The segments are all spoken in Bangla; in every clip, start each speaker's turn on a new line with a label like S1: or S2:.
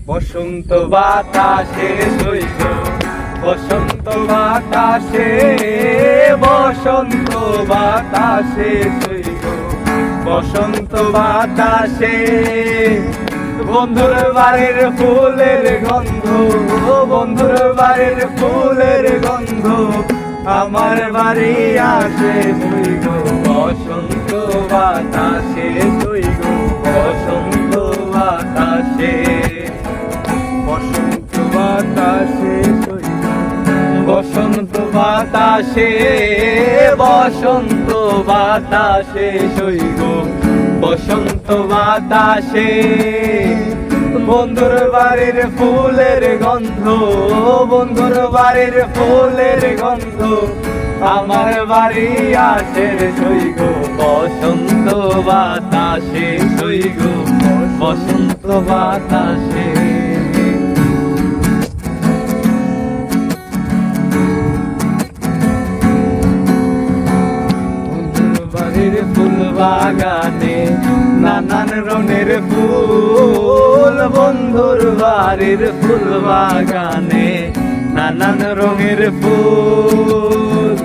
S1: বসন্ত বাতাসে সইব, বসন্ত বাতাসে, বসন্ত বাতাসে সইব, বসন্ত বাতাসে। বন্ধুর বাড়ির ফুলের গন্ধ, বন্ধুর বাড়ির ফুলের গন্ধ আমার বাড়ি আসে সইব, বসন্ত বাতাসে সইব, বসন্ত বাতাসে, বসন্ত বাতাসে সইব, বসন্ত বাতাসে, বসন্ত বাতাসে সইব, বসন্ত বাতাসে। বন্ধুর বাড়ির ফুলের গন্ধ, বন্ধুর বাড়ির ফুলের গন্ধ আমার বাড়ি আসে সইব, বসন্ত বাতাসে সইব, বসন্ত বাতাসে। ফুল বাগানে নানান রঙের ফুল, বন্ধুর বাড়ির ফুল বাগানে নানান রঙের ফুল।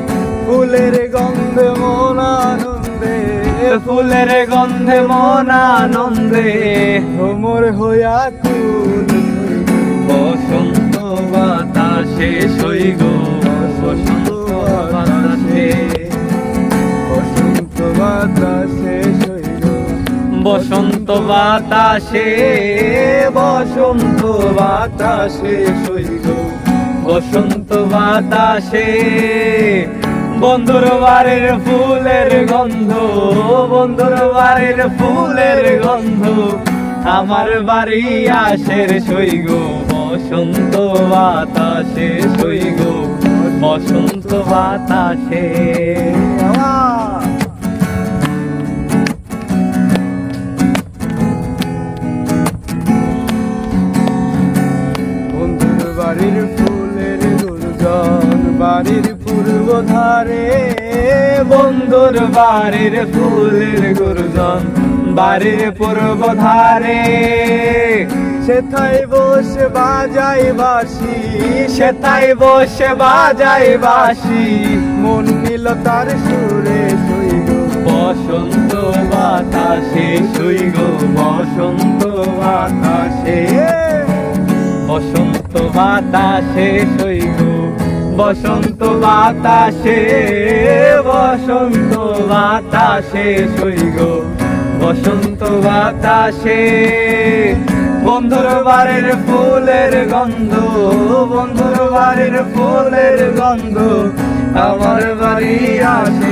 S1: ফুলের গন্ধে মন আনন্দে, ফুলের গন্ধে মন আনন্দে ভ্রমর হইয়া কুল। বসন্ত বাতাসে সইব, বসন্ত বাতাসে, বসন্ত বাতাসে সইব, বসন্ত বাতাসে, বসন্ত বাতাসে সইব, বসন্ত বাতাসে। বন্ধুর বাড়ির ফুলের গন্ধ, বন্ধুর বাড়ির ফুলের গন্ধ আমার বাড়ি আসে সইব, বসন্ত বাতাসে সইব, বসন্ত বাতাসে। বন্ধুর বাড়ির ফুলের গুঞ্জন বাড়ির পূর্ব ধারে, বন্ধুর বাড়ির ফুলের গুঞ্জন বাড়ির পূর্ব ধারে। সেথায় বসে বাজাই বাঁশি, সেথায় বসে বাজাই বাঁশি মন নিল তার সুরে সইব, বসন্ত বাতাসে সইব, বসন্ত বাতাসে, বসন্ত বাতাসে সইব, বসন্ত বাতাসে, বসন্ত বাতাসে সইব, বসন্ত বাতাসে। বন্ধুর বাড়ির ফুলের গন্ধ, বন্ধুর বাড়ির ফুলের গন্ধ আমার বাড়ি আসে